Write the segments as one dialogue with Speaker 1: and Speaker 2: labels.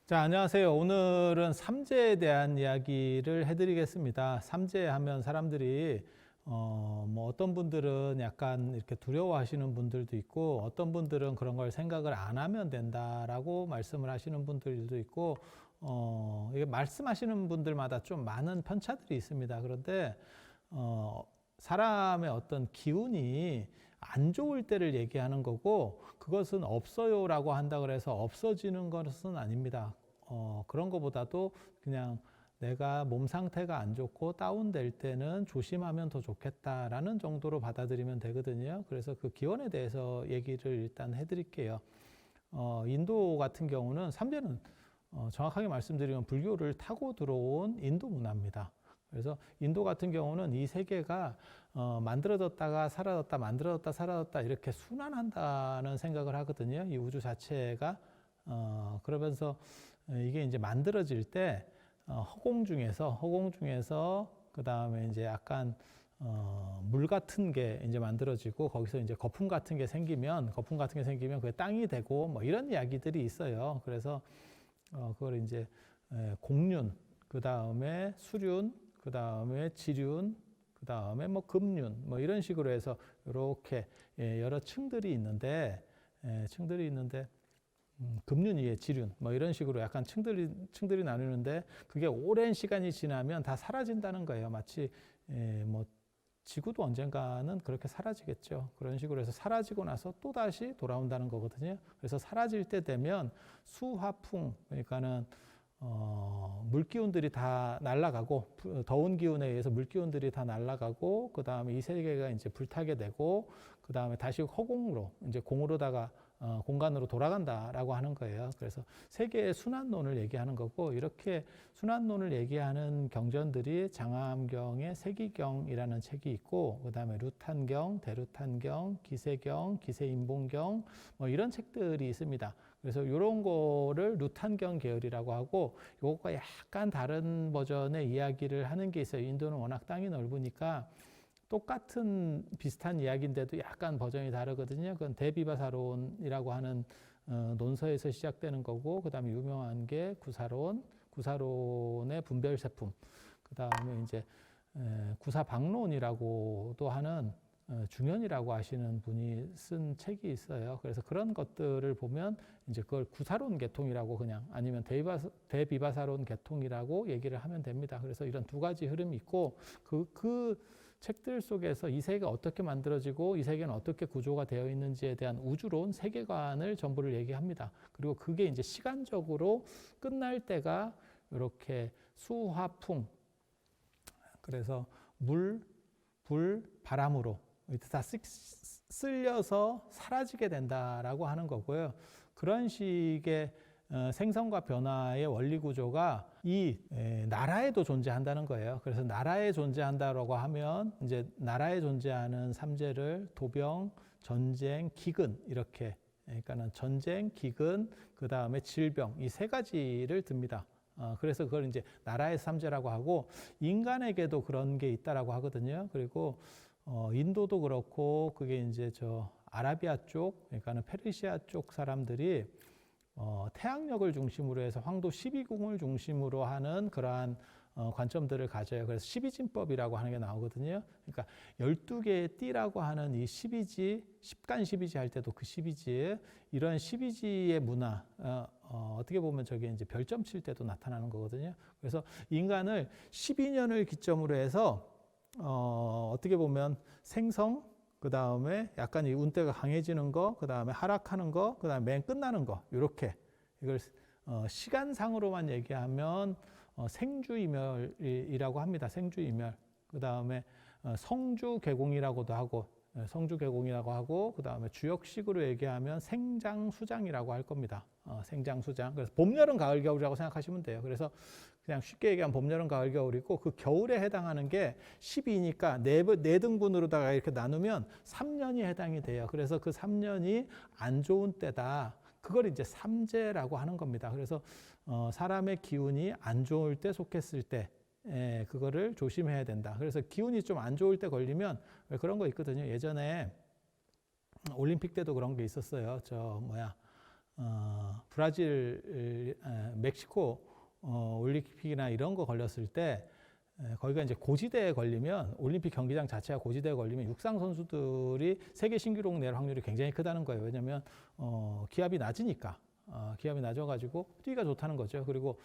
Speaker 1: 자, 안녕하세요. 오늘은 삼재에 대한 이야기를 해드리겠습니다. 삼재 하면 사람들이 어떤 분들은 약간 이렇게 두려워하시는 분들도 있고, 어떤 분들은 그런 걸 생각을 안 하면 된다라고 말씀을 하시는 분들도 있고, 이게 말씀하시는 분들마다 좀 많은 편차들이 있습니다. 그런데 사람의 어떤 기운이 안 좋을 때를 얘기하는 거고, 그것은 없어요라고 한다 그래서 없어지는 것은 아닙니다. 그런 것보다도 그냥 내가 몸 상태가 안 좋고 다운될 때는 조심하면 더 좋겠다라는 정도로 받아들이면 되거든요. 그래서 그 기원에 대해서 얘기를 일단 해드릴게요. 인도 같은 경우는 삼재는 정확하게 말씀드리면 불교를 타고 들어온 인도 문화입니다. 그래서 인도 같은 경우는 이 세계가 만들어졌다가 사라졌다, 만들어졌다, 사라졌다 이렇게 순환한다는 생각을 하거든요. 이 우주 자체가 그러면서 이게 이제 만들어질 때 허공 중에서 그 다음에 이제 약간 물 같은 게 이제 만들어지고 거기서 이제 거품 같은 게 생기면 그게 땅이 되고 뭐 이런 이야기들이 있어요. 그래서 그걸 이제 공륜, 그 다음에 수륜, 그 다음에 지륜, 그 다음에 뭐 금륜, 뭐 이런 식으로 해서 이렇게 여러 층들이 있는데 금륜 위에 지륜, 뭐 이런 식으로 약간 층들이 나누는데 그게 오랜 시간이 지나면 다 사라진다는 거예요. 마치 뭐 지구도 언젠가는 그렇게 사라지겠죠. 그런 식으로 해서 사라지고 나서 또 다시 돌아온다는 거거든요. 그래서 사라질 때 되면 수화풍, 그러니까는 물기운들이 다 날아가고, 더운 기운에 의해서 물기운들이 다 날아가고, 그 다음에 이 세계가 이제 불타게 되고, 그 다음에 다시 허공으로, 이제 공으로다가 공간으로 돌아간다라고 하는 거예요. 그래서 세계의 순환론을 얘기하는 거고, 이렇게 순환론을 얘기하는 경전들이 장암경의 세기경이라는 책이 있고, 그 다음에 루탄경, 대루탄경, 기세경, 기세인봉경, 뭐 이런 책들이 있습니다. 그래서 이런 거를 루탄경 계열이라고 하고, 요거가 약간 다른 버전의 이야기를 하는 게 있어요. 인도는 워낙 땅이 넓으니까 똑같은 비슷한 이야기인데도 약간 버전이 다르거든요. 그건 대비바사론이라고 하는 논서에서 시작되는 거고, 그 다음에 유명한 게 구사론의 분별세품, 그 다음에 이제 구사박론이라고도 하는 중현이라고 하시는 분이 쓴 책이 있어요. 그래서 그런 것들을 보면 이제 그걸 구사론 계통이라고 그냥, 아니면 대비바사론 계통이라고 얘기를 하면 됩니다. 그래서 이런 두 가지 흐름이 있고, 그 책들 속에서 이 세계가 어떻게 만들어지고 이 세계는 어떻게 구조가 되어 있는지에 대한 우주론, 세계관을 전부를 얘기합니다. 그리고 그게 이제 시간적으로 끝날 때가 이렇게 수화풍, 그래서 물, 불, 바람으로 다 쓸려서 사라지게 된다라고 하는 거고요. 그런 식의 생성과 변화의 원리 구조가 이 나라에도 존재한다는 거예요. 그래서 나라에 존재한다라고 하면 이제 나라에 존재하는 삼재를 도병, 전쟁, 기근 이렇게, 그러니까는 전쟁, 기근, 그 다음에 질병, 이 세 가지를 듭니다. 그래서 그걸 이제 나라의 삼재라고 하고, 인간에게도 그런 게 있다라고 하거든요. 그리고 인도도 그렇고, 그게 이제 저 아라비아 쪽, 그러니까는 페르시아 쪽 사람들이 태양력을 중심으로 해서 황도 12궁을 중심으로 하는 그러한 관점들을 가져요. 그래서 12진법이라고 하는 게 나오거든요. 그러니까 12개의 띠라고 하는 이 12지, 10간 12지 할 때도 그 12지, 이런 12지의 문화, 어떻게 보면 저게 이제 별점 칠 때도 나타나는 거거든요. 그래서 인간을 12년을 기점으로 해서 어떻게 보면 생성, 그 다음에 약간 이 운대가 강해지는 거, 그 다음에 하락하는 거, 그 다음에 맨 끝나는 거, 이렇게 이걸 시간상으로만 얘기하면 생주이멸이라고 합니다. 생주이멸. 그 다음에 성주개공이라고도 하고, 그 다음에 주역식으로 얘기하면 생장수장이라고 할 겁니다. 생장수장. 그래서 봄, 여름, 가을, 겨울이라고 생각하시면 돼요. 그래서 그냥 쉽게 얘기하면 봄, 여름, 가을, 겨울이고, 그 겨울에 해당하는 게 12니까 네 등분으로다가 이렇게 나누면 3년이 해당이 돼요. 그래서 그 3년이 안 좋은 때다. 그걸 이제 삼재라고 하는 겁니다. 그래서 사람의 기운이 안 좋을 때 속했을 때 그거를 조심해야 된다. 그래서 기운이 좀 안 좋을 때 걸리면 왜 그런 거 있거든요. 예전에 올림픽 때도 그런 게 있었어요. 브라질, 멕시코 올림픽이나 이런 거 걸렸을 때 거기가 이제 고지대에 걸리면 올림픽 경기장 자체가 고지대에 걸리면 육상 선수들이 세계 신기록 낼 확률이 굉장히 크다는 거예요. 왜냐하면 기압이 낮으니까 기압이 낮아가지고 뛰기가 좋다는 거죠. 그리고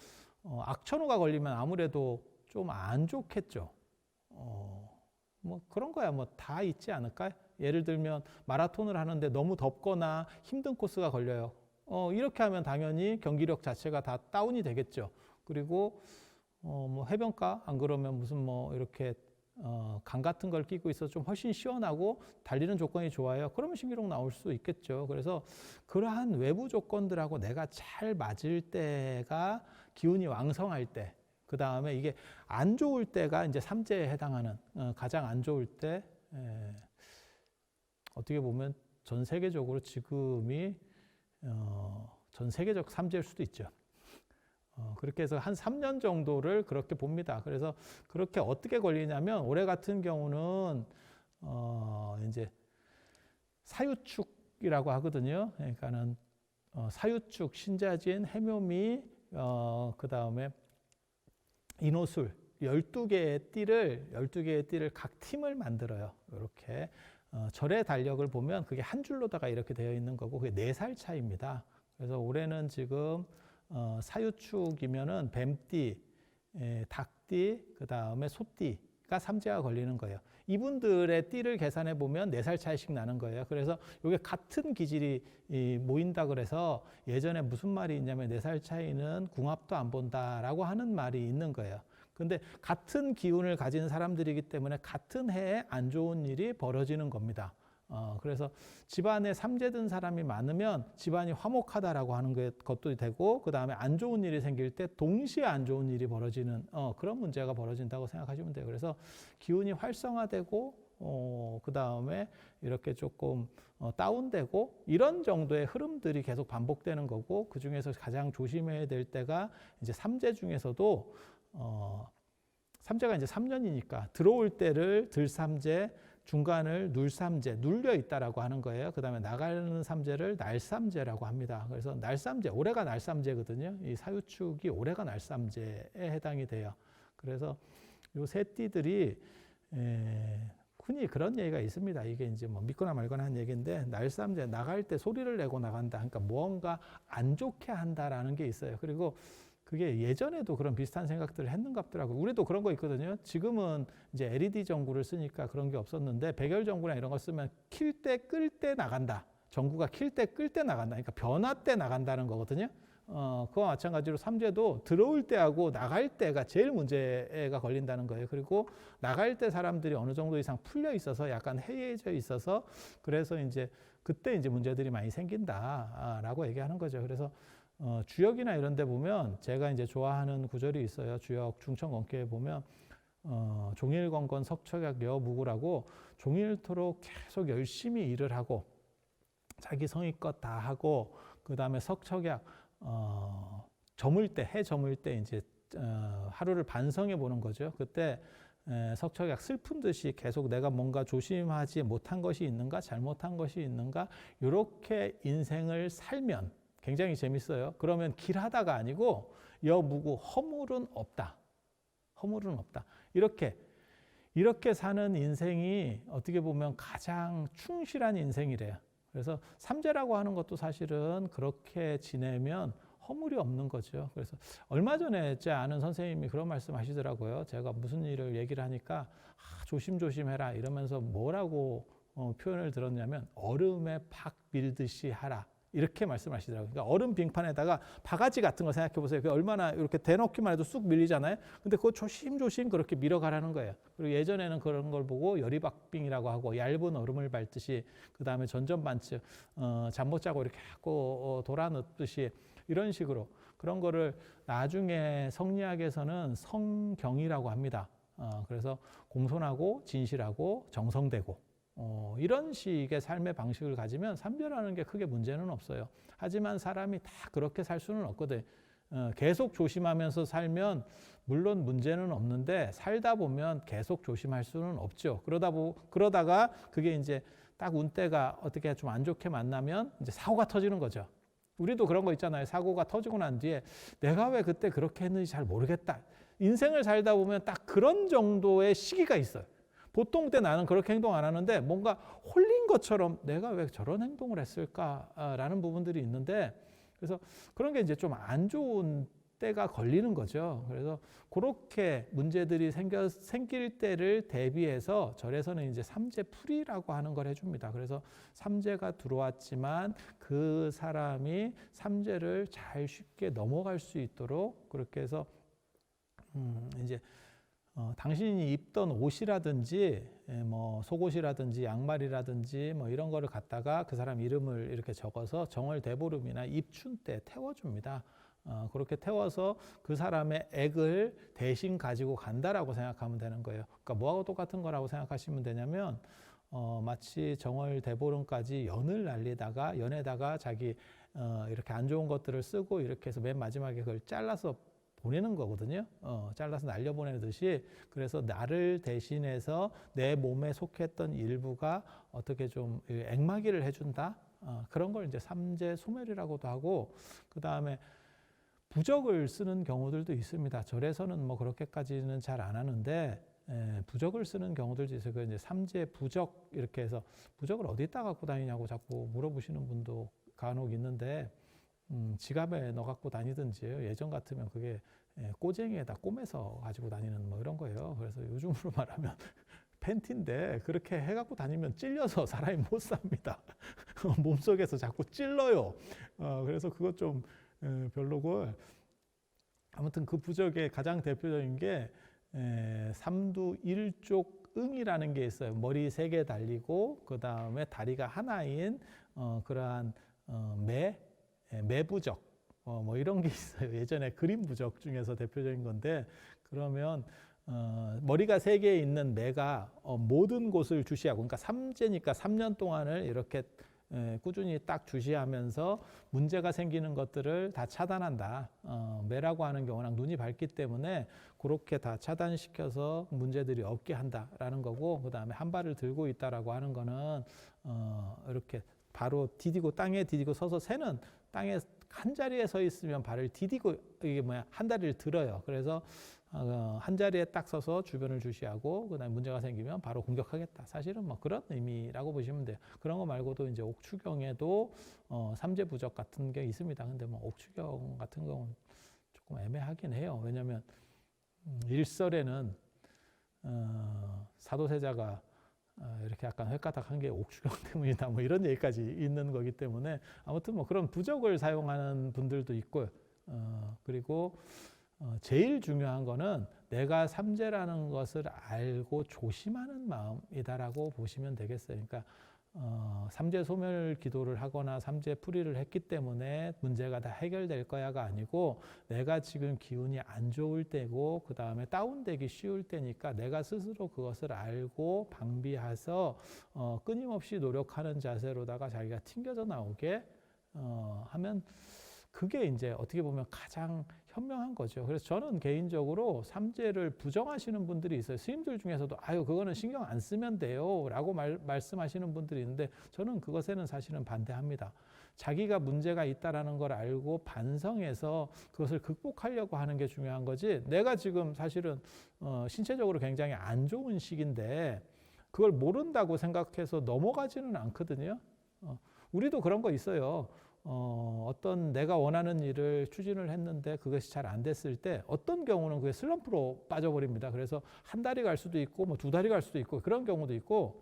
Speaker 1: 악천후가 걸리면 아무래도 좀 안 좋겠죠. 뭐 그런 거야 뭐 다 있지 않을까? 예를 들면 마라톤을 하는데 너무 덥거나 힘든 코스가 걸려요. 이렇게 하면 당연히 경기력 자체가 다 다운이 되겠죠. 그리고 뭐 해변가 안 그러면 무슨 뭐 이렇게 강 같은 걸 끼고 있어 좀 훨씬 시원하고 달리는 조건이 좋아요. 그러면 신기록 나올 수 있겠죠. 그래서 그러한 외부 조건들하고 내가 잘 맞을 때가 기운이 왕성할 때, 그 다음에 이게 안 좋을 때가 이제 삼재에 해당하는 가장 안 좋을 때 어떻게 보면 전 세계적으로 지금이 전 세계적 삼재일 수도 있죠. 그렇게 해서 한 3년 정도를 그렇게 봅니다. 그래서 그렇게 어떻게 걸리냐면 올해 같은 경우는 이제 사유축이라고 하거든요. 그러니까는 사유축, 신자진, 해묘미, 그 다음에 인호술 12개의 띠를 각 팀을 만들어요. 이렇게 절의 달력을 보면 그게 한 줄로다가 이렇게 되어 있는 거고 그게 4살 차이입니다. 그래서 올해는 지금 사유축이면은 뱀띠, 닭띠, 그 다음에 소띠가 삼재가 걸리는 거예요. 이분들의 띠를 계산해 보면 4살 차이씩 나는 거예요. 그래서 이게 같은 기질이 모인다 그래서 예전에 무슨 말이 있냐면 4살 차이는 궁합도 안 본다라고 하는 말이 있는 거예요. 근데 같은 기운을 가진 사람들이기 때문에 같은 해에 안 좋은 일이 벌어지는 겁니다. 그래서 집안에 삼재든 사람이 많으면 집안이 화목하다라고 하는 것도 되고 그 다음에 안 좋은 일이 생길 때 동시에 안 좋은 일이 벌어지는 그런 문제가 벌어진다고 생각하시면 돼요. 그래서 기운이 활성화되고 그 다음에 이렇게 조금 다운되고 이런 정도의 흐름들이 계속 반복되는 거고 그 중에서 가장 조심해야 될 때가 이제 삼재 중에서도 삼재가 이제 3년이니까 들어올 때를 들삼재, 중간을 눌삼재, 눌려 있다라고 하는 거예요. 그 다음에 나가는 삼재를 날삼재라고 합니다. 그래서 날삼재, 올해가 날삼재거든요. 이 사유축이 올해가 날삼재에 해당이 돼요. 그래서 요 세 띠들이 흔히 그런 얘기가 있습니다. 이게 이제 뭐 믿거나 말거나 한 얘기인데 날삼재, 나갈 때 소리를 내고 나간다. 그러니까 무언가 안 좋게 한다라는 게 있어요. 그리고 그게 예전에도 그런 비슷한 생각들을 했는갑더라고요. 우리도 그런 거 있거든요. 지금은 이제 LED 전구를 쓰니까 그런 게 없었는데 백열 전구나 이런 거 쓰면 킬 때, 끌 때 나간다. 전구가 킬 때, 끌 때 나간다. 그러니까 변화 때 나간다는 거거든요. 그와 마찬가지로 삼재도 들어올 때하고 나갈 때가 제일 문제가 걸린다는 거예요. 그리고 나갈 때 사람들이 어느 정도 이상 풀려 있어서 약간 해이해져 있어서 그래서 이제 그때 이제 문제들이 많이 생긴다라고 얘기하는 거죠. 그래서 주역이나 이런 데 보면 제가 이제 좋아하는 구절이 있어요. 주역 중천건기에 보면 종일건건 석척약 려무구라고 종일토록 계속 열심히 일을 하고 자기 성의껏 다 하고 그 다음에 석척약 저물 때, 해 저물 때 이제 하루를 반성해 보는 거죠. 그때 석척약 슬픈 듯이 계속 내가 뭔가 조심하지 못한 것이 있는가, 잘못한 것이 있는가, 이렇게 인생을 살면 굉장히 재밌어요. 그러면 길하다가 아니고 여무구 허물은 없다. 허물은 없다. 이렇게 사는 인생이 어떻게 보면 가장 충실한 인생이래요. 그래서 삼재라고 하는 것도 사실은 그렇게 지내면 허물이 없는 거죠. 그래서 얼마 전에 제 아는 선생님이 그런 말씀 하시더라고요. 제가 무슨 일을 얘기를 하니까 조심조심해라 이러면서 뭐라고 표현을 들었냐면 얼음에 박 밀듯이 하라. 이렇게 말씀하시더라고요. 그러니까 얼음 빙판에다가 바가지 같은 거 생각해 보세요. 얼마나 이렇게 대놓기만 해도 쑥 밀리잖아요. 근데 그거 조심조심 그렇게 밀어가라는 거예요. 그리고 예전에는 그런 걸 보고 열이박빙이라고 하고 얇은 얼음을 밟듯이 그 다음에 전전반츠 잠 못 자고 이렇게 하고 돌아눕듯이 이런 식으로 그런 거를 나중에 성리학에서는 성경이라고 합니다. 그래서 공손하고 진실하고 정성되고 이런 식의 삶의 방식을 가지면 삼재라는 게 크게 문제는 없어요. 하지만 사람이 다 그렇게 살 수는 없거든. 계속 조심하면서 살면 물론 문제는 없는데 살다 보면 계속 조심할 수는 없죠. 그러다가 그게 이제 딱 운때가 어떻게 좀 안 좋게 만나면 이제 사고가 터지는 거죠. 우리도 그런 거 있잖아요. 사고가 터지고 난 뒤에 내가 왜 그때 그렇게 했는지 잘 모르겠다. 인생을 살다 보면 딱 그런 정도의 시기가 있어요. 보통 때 나는 그렇게 행동 안 하는데 뭔가 홀린 것처럼 내가 왜 저런 행동을 했을까라는 부분들이 있는데, 그래서 그런 게 이제 좀 안 좋은 때가 걸리는 거죠. 그래서 그렇게 문제들이 생길 때를 대비해서 절에서는 이제 삼재풀이라고 하는 걸 해줍니다. 그래서 삼재가 들어왔지만 그 사람이 삼재를 잘 쉽게 넘어갈 수 있도록 그렇게 해서 이제 당신이 입던 옷이라든지 뭐 속옷이라든지 양말이라든지 뭐 이런 거를 갖다가 그 사람 이름을 이렇게 적어서 정월대보름이나 입춘 때 태워줍니다. 그렇게 태워서 그 사람의 액을 대신 가지고 간다라고 생각하면 되는 거예요. 그러니까 뭐하고 똑같은 거라고 생각하시면 되냐면 마치 정월대보름까지 연을 날리다가 연에다가 자기 이렇게 안 좋은 것들을 쓰고 이렇게 해서 맨 마지막에 그걸 잘라서 보내는 거거든요. 잘라서 날려보내듯이. 그래서 나를 대신해서 내 몸에 속했던 일부가 어떻게 좀 액막이를 해준다. 그런 걸 이제 삼재소멸이라고도 하고, 그 다음에 부적을 쓰는 경우들도 있습니다. 절에서는 뭐 그렇게까지는 잘 안 하는데 부적을 쓰는 경우들도 있어요. 그 이제 삼재 부적 이렇게 해서 부적을 어디다 갖고 다니냐고 자꾸 물어보시는 분도 간혹 있는데 지갑에 넣어 갖고 다니든지 예전 같으면 그게 꼬쟁이에다 꼬매서 가지고 다니는 뭐 이런 거예요. 그래서 요즘으로 말하면 팬티인데 그렇게 해갖고 다니면 찔려서 사람이 못 삽니다. 몸속에서 자꾸 찔러요. 그래서 그것 좀 별로고, 아무튼 그 부적의 가장 대표적인 게 삼두일족응이라는 게 있어요. 머리 3개 달리고 그 다음에 다리가 하나인 그러한 매부적 뭐 이런 게 있어요. 예전에 그림 부적 중에서 대표적인 건데, 그러면 머리가 3개 있는 매가 모든 곳을 주시하고, 그러니까 삼재니까 3년 동안을 이렇게 꾸준히 딱 주시하면서 문제가 생기는 것들을 다 차단한다. 매라고 하는 경우랑 눈이 밝기 때문에 그렇게 다 차단시켜서 문제들이 없게 한다라는 거고, 그 다음에 한 발을 들고 있다라고 하는 거는 이렇게 바로 디디고 땅에 디디고 서서 새는 땅에 한 자리에 서 있으면 발을 디디고 이게 한 다리를 들어요. 그래서 한 자리에 딱 서서 주변을 주시하고 그다음에 문제가 생기면 바로 공격하겠다. 사실은 뭐 그런 의미라고 보시면 돼요. 그런 거 말고도 이제 옥추경에도 삼재부적 같은 게 있습니다. 근데 뭐 옥추경 같은 경우는 조금 애매하긴 해요. 왜냐하면 일설에는 사도세자가 이렇게 약간 획가닥한 게 옥추경 때문이다 뭐 이런 얘기까지 있는 거기 때문에, 아무튼 뭐 그런 부적을 사용하는 분들도 있고요. 그리고 제일 중요한 거는 내가 삼재라는 것을 알고 조심하는 마음이다라고 보시면 되겠어요. 그러니까 삼재 소멸 기도를 하거나 삼재 풀이를 했기 때문에 문제가 다 해결될 거야가 아니고, 내가 지금 기운이 안 좋을 때고 그 다음에 다운되기 쉬울 때니까 내가 스스로 그것을 알고 방비해서 끊임없이 노력하는 자세로다가 자기가 튕겨져 나오게 하면 그게 이제 어떻게 보면 가장 현명한 거죠. 그래서 저는 개인적으로 삼재를 부정하시는 분들이 있어요. 스님들 중에서도 아유 그거는 신경 안 쓰면 돼요 라고 말씀하시는 분들이 있는데, 저는 그것에는 사실은 반대합니다. 자기가 문제가 있다라는 걸 알고 반성해서 그것을 극복하려고 하는 게 중요한 거지, 내가 지금 사실은 신체적으로 굉장히 안 좋은 시기인데 그걸 모른다고 생각해서 넘어가지는 않거든요. 우리도 그런 거 있어요. 어떤 내가 원하는 일을 추진을 했는데 그것이 잘 안 됐을 때 어떤 경우는 그게 슬럼프로 빠져버립니다. 그래서 한 달이 갈 수도 있고 뭐 2달이 갈 수도 있고 그런 경우도 있고,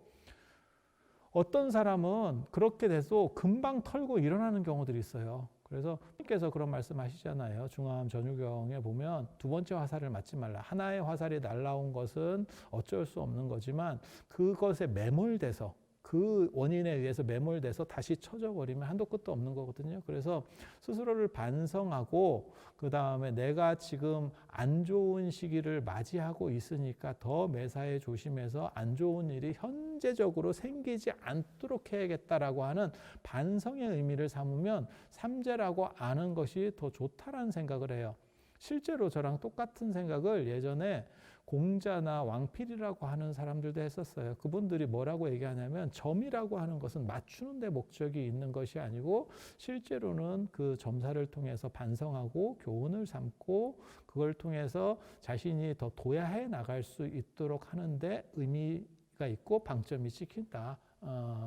Speaker 1: 어떤 사람은 그렇게 돼서 금방 털고 일어나는 경우들이 있어요. 그래서 님께서 그런 말씀하시잖아요. 중암 전유경에 보면 2번째 화살을 맞지 말라. 하나의 화살이 날라온 것은 어쩔 수 없는 거지만 그것에 매몰돼서 그 원인에 의해서 매몰돼서 다시 쳐져버리면 한도 끝도 없는 거거든요. 그래서 스스로를 반성하고 그 다음에 내가 지금 안 좋은 시기를 맞이하고 있으니까 더 매사에 조심해서 안 좋은 일이 현재적으로 생기지 않도록 해야겠다라고 하는 반성의 의미를 삼으면 삼재라고 아는 것이 더 좋다라는 생각을 해요. 실제로 저랑 똑같은 생각을 예전에 공자나 왕필이라고 하는 사람들도 했었어요. 그분들이 뭐라고 얘기하냐면 점이라고 하는 것은 맞추는 데 목적이 있는 것이 아니고 실제로는 그 점사를 통해서 반성하고 교훈을 삼고 그걸 통해서 자신이 더 도야해 나갈 수 있도록 하는데 의미가 있고 방점이 찍힌다.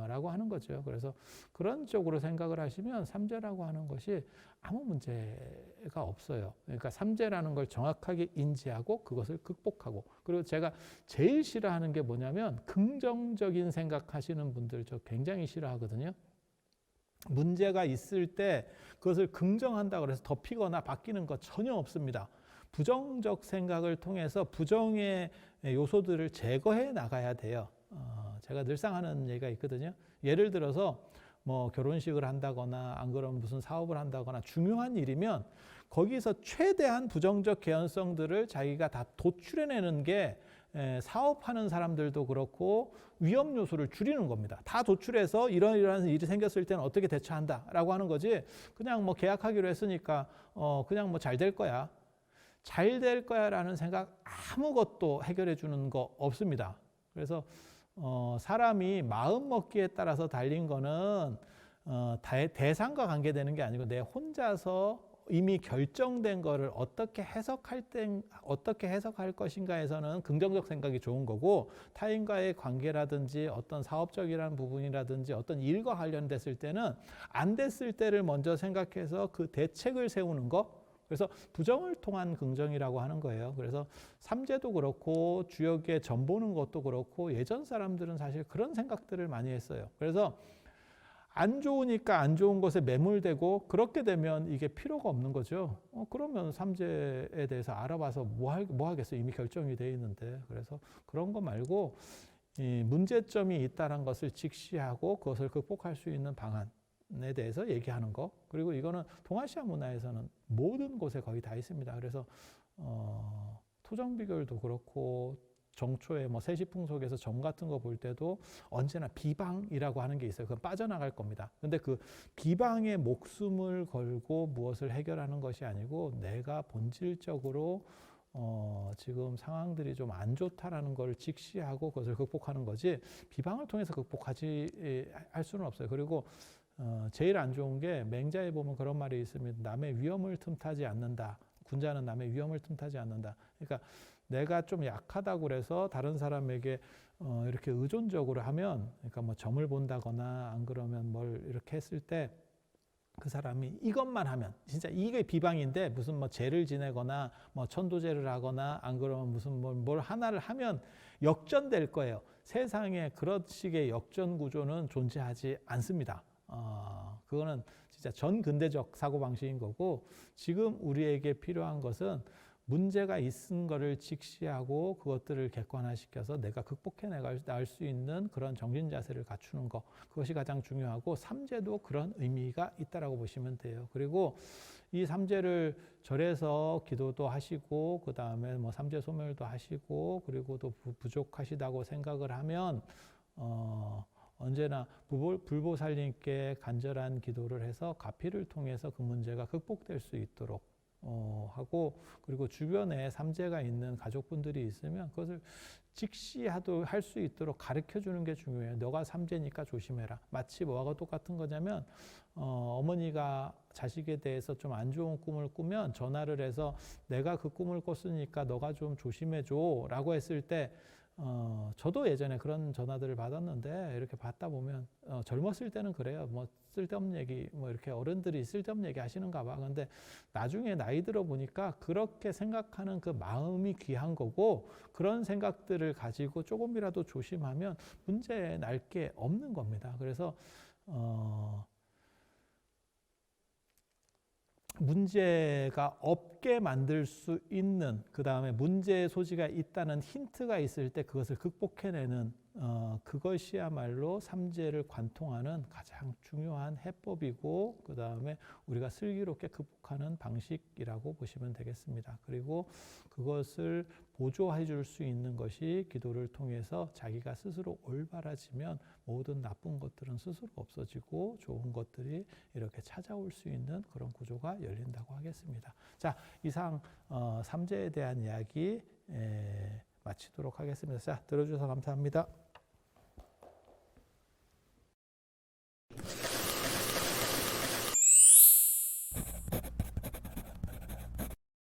Speaker 1: 라고 하는 거죠. 그래서 그런 쪽으로 생각을 하시면 삼재라고 하는 것이 아무 문제가 없어요. 그러니까 삼재라는 걸 정확하게 인지하고 그것을 극복하고, 그리고 제가 제일 싫어하는 게 뭐냐면 긍정적인 생각하시는 분들 저 굉장히 싫어하거든요. 문제가 있을 때 그것을 긍정한다고 해서 덮이거나 바뀌는 거 전혀 없습니다. 부정적 생각을 통해서 부정의 요소들을 제거해 나가야 돼요. 제가 늘상 하는 얘기가 있거든요. 예를 들어서 뭐 결혼식을 한다거나 안 그러면 무슨 사업을 한다거나 중요한 일이면 거기서 최대한 부정적 개연성들을 자기가 다 도출해내는 게 사업하는 사람들도 그렇고 위험 요소를 줄이는 겁니다. 다 도출해서 이러이러한 일이 생겼을 때는 어떻게 대처한다라고 하는 거지. 그냥 뭐 계약하기로 했으니까 그냥 뭐 잘 될 거야. 잘 될 거야라는 생각 아무것도 해결해 주는 거 없습니다. 그래서 사람이 마음 먹기에 따라서 달린 거는 대상과 관계되는 게 아니고 내 혼자서 이미 결정된 거를 어떻게 해석할 것인가에서는 긍정적 생각이 좋은 거고, 타인과의 관계라든지 어떤 사업적이라는 부분이라든지 어떤 일과 관련됐을 때는 안 됐을 때를 먼저 생각해서 그 대책을 세우는 거, 그래서 부정을 통한 긍정이라고 하는 거예요. 그래서 삼재도 그렇고 주역의 점 보는 것도 그렇고 예전 사람들은 사실 그런 생각들을 많이 했어요. 그래서 안 좋으니까 안 좋은 것에 매몰되고 그렇게 되면 이게 필요가 없는 거죠. 그러면 삼재에 대해서 알아봐서 뭐 하겠어요. 이미 결정이 돼 있는데. 그래서 그런 거 말고 이 문제점이 있다는 것을 직시하고 그것을 극복할 수 있는 방안에 대해서 얘기하는 거. 그리고 이거는 동아시아 문화에서는 모든 곳에 거의 다 있습니다. 그래서 토정비결도 그렇고 정초에 뭐 세시풍속에서 점 같은 거 볼 때도 언제나 비방이라고 하는 게 있어요. 그건 빠져나갈 겁니다. 근데 그 비방에 목숨을 걸고 무엇을 해결하는 것이 아니고 내가 본질적으로 지금 상황들이 좀 안 좋다라는 걸 직시하고 그것을 극복하는 거지, 비방을 통해서 할 수는 없어요. 그리고 제일 안 좋은 게 맹자에 보면 그런 말이 있습니다. 남의 위험을 틈타지 않는다. 군자는 남의 위험을 틈타지 않는다. 그러니까 내가 좀 약하다고 그래서 다른 사람에게 이렇게 의존적으로 하면, 그러니까 뭐 점을 본다거나 안 그러면 뭘 이렇게 했을 때 그 사람이 이것만 하면, 진짜 이게 비방인데 무슨 뭐 죄를 지내거나 뭐 천도죄를 하거나 안 그러면 무슨 뭘 하나를 하면 역전될 거예요. 세상에 그런 식의 역전 구조는 존재하지 않습니다. 그거는 진짜 전근대적 사고방식인 거고, 지금 우리에게 필요한 것은 문제가 있은 거를 직시하고 그것들을 객관화시켜서 내가 극복해 나갈 수 있는 그런 정신 자세를 갖추는 것, 그것이 가장 중요하고 삼재도 그런 의미가 있다라고 보시면 돼요. 그리고 이 삼재를 절에서 기도도 하시고 그 다음에 뭐 삼재 소멸도 하시고 그리고 또 부족하시다고 생각을 하면 언제나 불보살님께 간절한 기도를 해서 가피를 통해서 그 문제가 극복될 수 있도록 하고, 그리고 주변에 삼재가 있는 가족분들이 있으면 그것을 직시하도 할 수 있도록 가르쳐 주는 게 중요해요. 너가 삼재니까 조심해라. 마치 뭐하고 똑같은 거냐면 어머니가 자식에 대해서 좀 안 좋은 꿈을 꾸면 전화를 해서 내가 그 꿈을 꿨으니까 너가 좀 조심해줘 라고 했을 때 저도 예전에 그런 전화들을 받았는데 이렇게 받다 보면 젊었을 때는 그래요. 뭐 쓸데없는 얘기, 뭐 이렇게 어른들이 쓸데없는 얘기 하시는가 봐. 근데 나중에 나이 들어 보니까 그렇게 생각하는 그 마음이 귀한 거고, 그런 생각들을 가지고 조금이라도 조심하면 문제 날 게 없는 겁니다. 그래서 문제가 없게 만들 수 있는, 그 다음에 문제의 소지가 있다는 힌트가 있을 때 그것을 극복해내는 그것이야말로 삼재를 관통하는 가장 중요한 해법이고, 그 다음에 우리가 슬기롭게 극복하는 방식이라고 보시면 되겠습니다. 그리고 그것을 보조해 줄 수 있는 것이 기도를 통해서 자기가 스스로 올바라지면 모든 나쁜 것들은 스스로 없어지고 좋은 것들이 이렇게 찾아올 수 있는 그런 구조가 열린다고 하겠습니다. 자, 이상 삼재에 대한 이야기 마치도록 하겠습니다. 자, 들어주셔서 감사합니다.